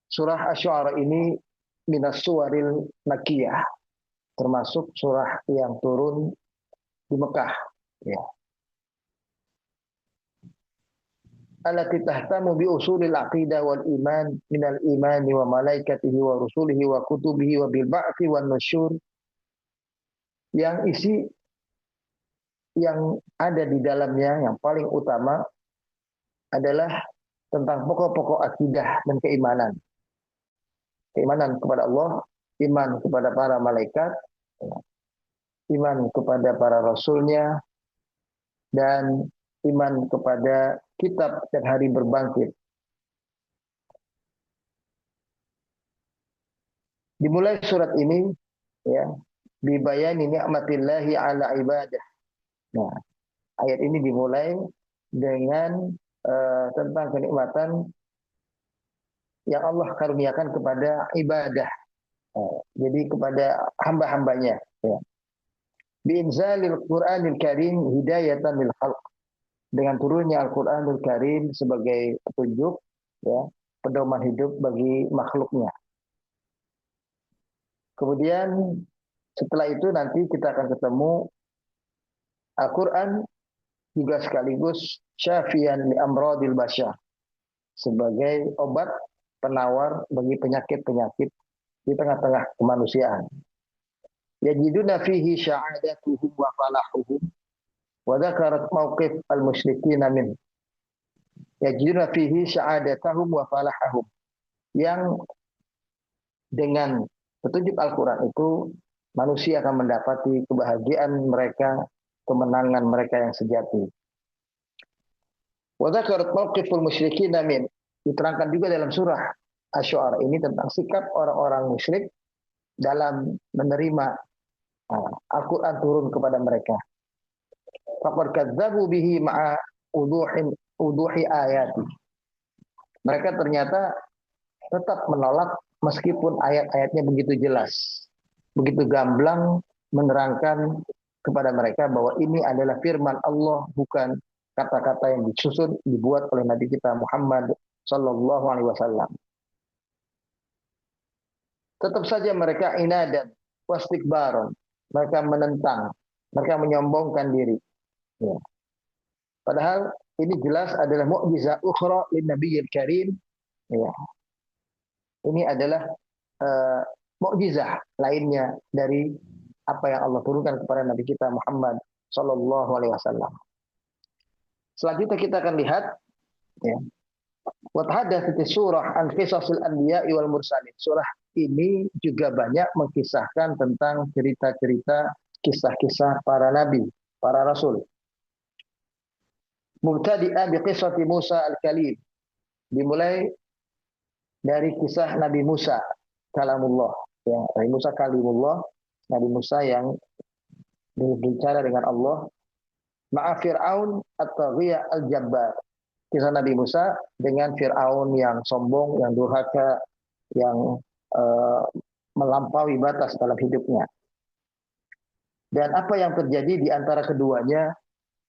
Surah Asy-Syu'ara ini minas suwaril Makkiyah, termasuk surah yang turun di Mekah. Ya. Allati tahtamu bi usulil aqidah wal iman minal imani wa malaikatihi wa rusulihi wa kutubihi wa bil ba'thi wan nusyur, yang isi yang ada di dalamnya yang paling utama adalah tentang pokok-pokok akidah dan keimanan. Keimanan kepada Allah, iman kepada para malaikat, iman kepada para rasulnya, dan iman kepada kitab dan hari berbangkit. Dimulai surat ini ya, bibayani ni'matillahi ala ibadah. Nah, ayat ini dimulai dengan tentang kenikmatan yang Allah karuniakan kepada ibadah. Jadi kepada hamba-hambanya. Ya. Biinzalil Qur'anil Karim hidayatan lil khalq. Dengan turunnya Al-Qur'anul Karim sebagai petunjuk, ya, pedoman hidup bagi makhluknya. Kemudian setelah itu nanti kita akan ketemu Al-Quran juga sekaligus syafian li amradil basyar, sebagai obat penawar bagi penyakit-penyakit di tengah-tengah kemanusiaan. Yajiduna fihi sya'adatuhum wa falahuhum wa dzakarat mauqif al-musyrikin min. Yajiduna fihi sya'adatahum wa falahahum, yang dengan petunjuk Al-Quran itu manusia akan mendapati kebahagiaan mereka, kemenangan mereka yang sejati. Wa dzakarat mauqiful musyrikin min. Diterangkan juga dalam surah Asy-Syu'ara ini tentang sikap orang-orang musyrik dalam menerima Al-Quran turun kepada mereka. Faqad kadzdzabu bihi ma'a uduhi ayati. Mereka ternyata tetap menolak meskipun ayat-ayatnya begitu jelas, begitu gamblang menerangkan kepada mereka bahwa ini adalah firman Allah, bukan kata-kata yang disusun dibuat oleh Nabi kita Muhammad sallallahu alaihi wasallam. Tetap saja mereka inadan wastikbaron, mereka menentang, mereka menyombongkan diri. Ya. Padahal ini jelas adalah mukjizat ukhra lin nabiyil karim. Ya. Ini adalah mukjizah lainnya dari apa yang Allah turunkan kepada Nabi kita Muhammad sallallahu alaihi wasallam. Selanjutnya kita akan lihat, ya, wa tahaddathat surah an qisasil anbiya'i wal mursalin. Surah ini juga banyak mengkisahkan tentang cerita-cerita, kisah-kisah para nabi, para rasul. Mubtadi'a bi qissati Musa al-Kalim. Dimulai dari kisah Nabi Musa kalamullah, ya, Nabi Musa kalimullah, Nabi Musa yang berbicara dengan Allah, ma'a Fir'aun at-taghiya al-jabbar. Kisah Nabi Musa dengan Fir'aun yang sombong, yang durhaka, yang melampaui batas dalam hidupnya. Dan apa yang terjadi di antara keduanya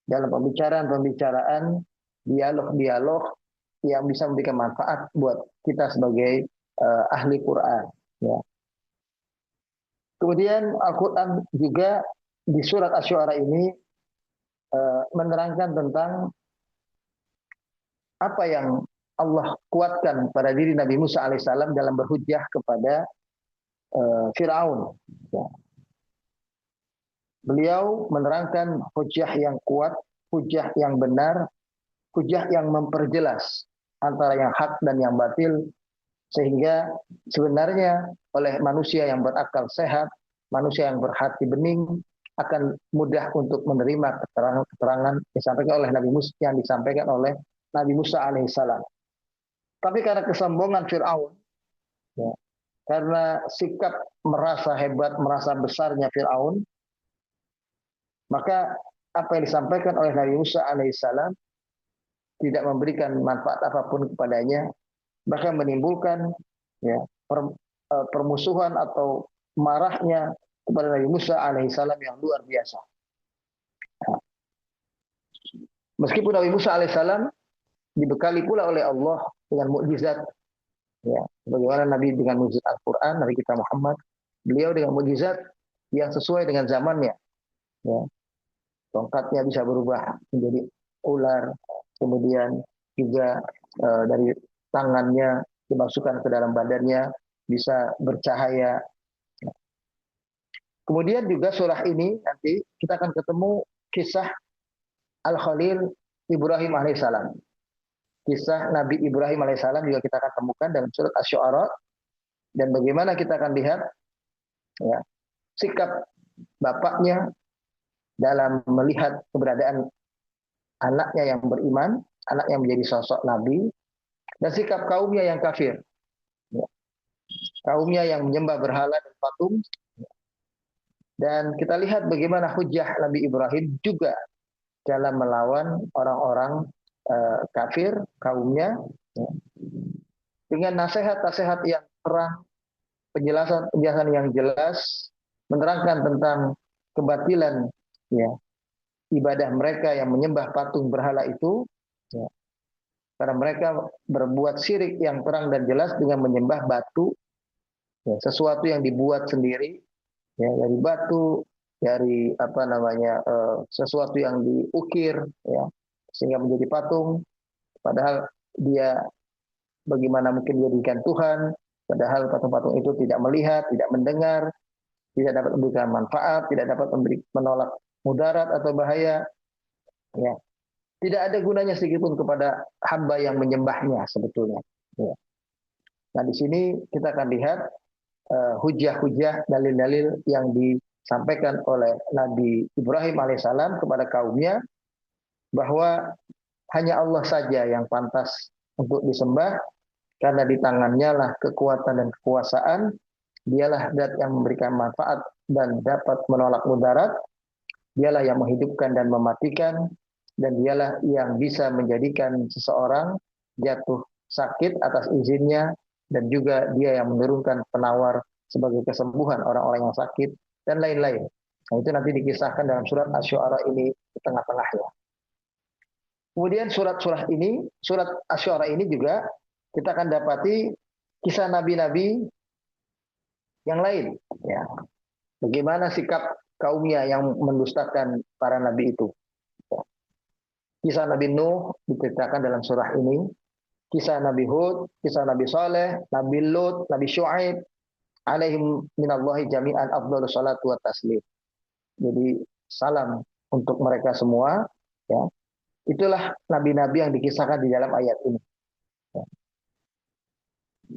dalam pembicaraan-pembicaraan, dialog-dialog yang bisa memberikan manfaat buat kita sebagai ahli Quran. Ya. Kemudian Al-Quran juga di surat Asy-Syu'ara ini menerangkan tentang apa yang Allah kuatkan pada diri Nabi Musa alaihissalam dalam berhujjah kepada Fir'aun. Ya. Beliau menerangkan hujjah yang kuat, hujjah yang benar, hujjah yang memperjelas antara yang hak dan yang batil, sehingga sebenarnya oleh manusia yang berakal sehat, manusia yang berhati bening, akan mudah untuk menerima keterangan-keterangan yang disampaikan oleh Nabi Musa alaihissalam. Tapi karena kesombongan Fir'aun, ya, karena sikap merasa hebat, merasa besarnya Fir'aun, maka apa yang disampaikan oleh Nabi Musa alaihissalam tidak memberikan manfaat apapun kepadanya, bahkan menimbulkan, ya, permusuhan atau marahnya kepada Nabi Musa alaihissalam yang luar biasa. Meskipun Nabi Musa alaihissalam dibekali pula oleh Allah dengan mukjizat Ya, bagaimana Nabi dengan mujizat Al-Quran, Nabi kita Muhammad, beliau dengan mujizat yang sesuai dengan zamannya. Ya, tongkatnya bisa berubah menjadi ular, kemudian juga dari tangannya dimasukkan ke dalam badannya bisa bercahaya. Kemudian juga surah ini nanti kita akan ketemu kisah Al-Khalil Ibrahim alaihissalam. Kisah Nabi Ibrahim alaihissalam juga kita akan temukan dalam surat Asy-Syu'ara, dan bagaimana kita akan lihat ya, sikap bapaknya dalam melihat keberadaan anaknya yang beriman, anaknya menjadi sosok nabi, dan sikap kaumnya yang kafir, ya, kaumnya yang menyembah berhala dan patung. Dan kita lihat bagaimana hujah Nabi Ibrahim juga dalam melawan orang-orang kafir kaumnya, ya, dengan nasihat-nasihat yang terang, penjelasan-penjelasan yang jelas, menerangkan tentang kebatilan ya ibadah mereka yang menyembah patung berhala itu, ya, karena mereka berbuat syirik yang terang dan jelas dengan menyembah batu, ya, sesuatu yang dibuat sendiri, ya, dari batu, dari apa namanya sesuatu yang diukir, ya, sehingga menjadi patung. Padahal dia bagaimana mungkin dijadikan Tuhan, padahal patung-patung itu tidak melihat, tidak mendengar, tidak dapat memberikan manfaat, tidak dapat menolak mudarat atau bahaya. Ya, tidak ada gunanya sedikitpun kepada hamba yang menyembahnya sebetulnya. Ya. Nah di sini kita akan lihat hujah-hujah, dalil-dalil yang disampaikan oleh Nabi Ibrahim alaihissalam kepada kaumnya, bahwa hanya Allah saja yang pantas untuk disembah, karena di tangannya lah kekuatan dan kekuasaan, dialah zat yang memberikan manfaat dan dapat menolak mudarat, dialah yang menghidupkan dan mematikan, dan dialah yang bisa menjadikan seseorang jatuh sakit atas izinnya, dan juga dia yang menurunkan penawar sebagai kesembuhan orang-orang yang sakit, dan lain-lain. Nah, itu nanti dikisahkan dalam surat Asy-Syu'ara ini di tengah-tengahnya. Kemudian surat-surat ini, surat Asy-Syu'ara ini juga kita akan dapati kisah nabi-nabi yang lain. Ya. Bagaimana sikap kaumnya yang mendustakan para nabi itu. Kisah Nabi Nuh diceritakan dalam surah ini, kisah Nabi Hud, kisah Nabi Saleh, Nabi Lut, Nabi Syu'aib, alaihim minallahi jami'an afdhalus salatu wa taslim. Jadi salam untuk mereka semua, ya. Itulah nabi-nabi yang dikisahkan di dalam ayat ini. Ya.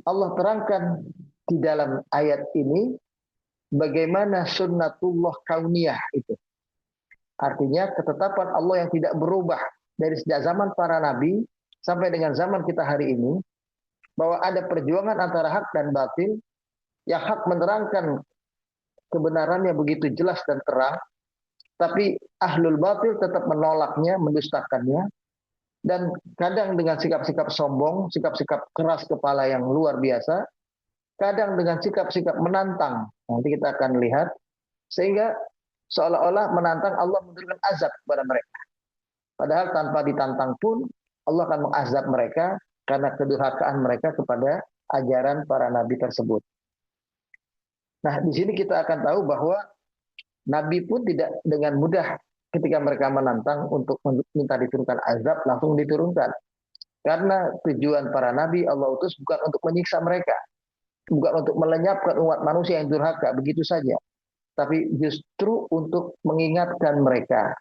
Allah terangkan di dalam ayat ini bagaimana sunnatullah kauniyah itu. Artinya ketetapan Allah yang tidak berubah dari sejak zaman para nabi sampai dengan zaman kita hari ini, bahwa ada perjuangan antara hak dan batil, yang hak menerangkan kebenarannya begitu jelas dan terang, tapi ahlul batil tetap menolaknya, mendustakannya, dan kadang dengan sikap-sikap sombong, sikap-sikap keras kepala yang luar biasa, kadang dengan sikap-sikap menantang. Nanti kita akan lihat, sehingga seolah-olah menantang Allah memberikan azab kepada mereka. Padahal tanpa ditantang pun Allah akan mengazab mereka karena kedurhakaan mereka kepada ajaran para nabi tersebut. Nah, di sini kita akan tahu bahwa nabi pun tidak dengan mudah ketika mereka menantang untuk minta diturunkan azab langsung diturunkan. Karena tujuan para nabi Allah utus bukan untuk menyiksa mereka, bukan untuk melenyapkan umat manusia yang durhaka begitu saja, tapi justru untuk mengingatkan mereka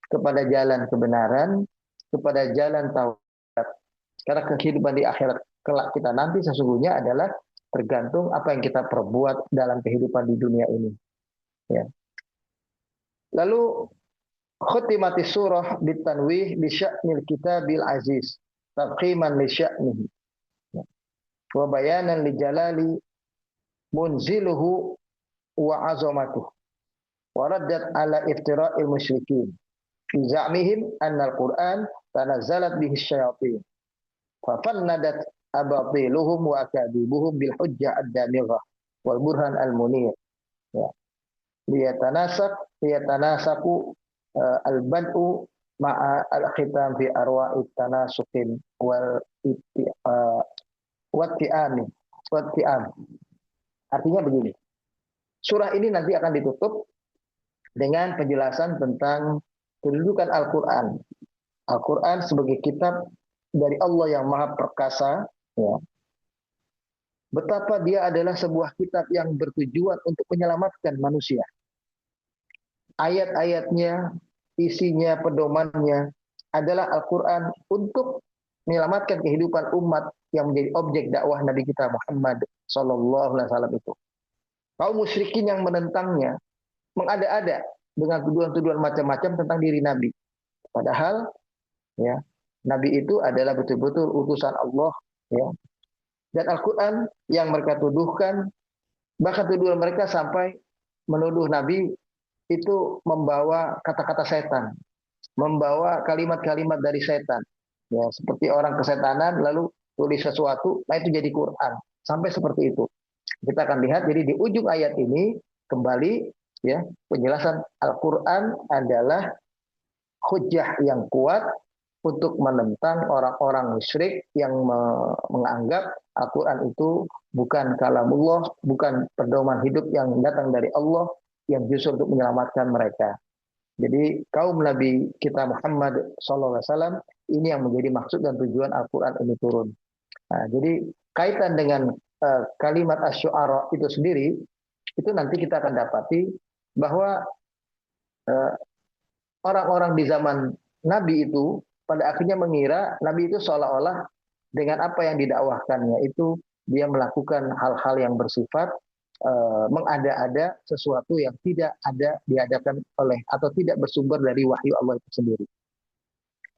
kepada jalan kebenaran, kepada jalan tauhid. Karena kehidupan di akhirat kelak kita nanti sesungguhnya adalah tergantung apa yang kita perbuat dalam kehidupan di dunia ini. Ya. Lalu khutimati surah bitanwih bi sya'nil kitabil aziz taqqiman li sya'nihi wa bayanan li jalali munziluhu wa azamatuhu wa raddat ala iftira'il musyrikin fi za'mihim anna al-Qur'an tanazzalat bihi syayatin fa fannadat abatiluhum wa akadibuhum bil hujjah ad-damighah wal burhan al-munir. Ya. Liyatanasaku al-bad'u ma'a al-khitam fi arwa'it tanasukin watti'ami. Watti'am. Artinya begini. Surah ini nanti akan ditutup dengan penjelasan tentang kedudukan Al-Quran. Al-Quran sebagai kitab dari Allah yang maha perkasa, ya. Betapa dia adalah sebuah kitab yang bertujuan untuk menyelamatkan manusia. Ayat-ayatnya, isinya, pedomannya adalah Al-Quran untuk menyelamatkan kehidupan umat yang menjadi objek dakwah Nabi kita Muhammad SAW itu. Kaum musyrikin yang menentangnya mengada-ada dengan tuduhan-tuduhan macam-macam tentang diri Nabi. Padahal ya, Nabi itu adalah betul-betul utusan Allah, ya. Dan Al-Quran yang mereka tuduhkan, bahkan tuduhan mereka sampai menuduh Nabi itu membawa kata-kata setan, membawa kalimat-kalimat dari setan. Ya, seperti orang kesetanan lalu tulis sesuatu, nah itu jadi Quran. Sampai seperti itu. Kita akan lihat, jadi di ujung ayat ini kembali ya penjelasan Al-Quran adalah hujjah yang kuat untuk menentang orang-orang musyrik yang menganggap Al-Quran itu bukan kalamullah, bukan pedoman hidup yang datang dari Allah yang justru untuk menyelamatkan mereka. Jadi kaum Nabi kita Muhammad SAW ini yang menjadi maksud dan tujuan Al-Quran ini turun. Nah, jadi kaitan dengan kalimat asy-syu'ara itu sendiri, itu nanti kita akan dapati bahwa orang-orang di zaman Nabi itu pada akhirnya mengira Nabi itu seolah-olah dengan apa yang didakwahkannya itu dia melakukan hal-hal yang bersifat mengada-ada sesuatu yang tidak ada diadakan oleh atau tidak bersumber dari wahyu Allah itu sendiri.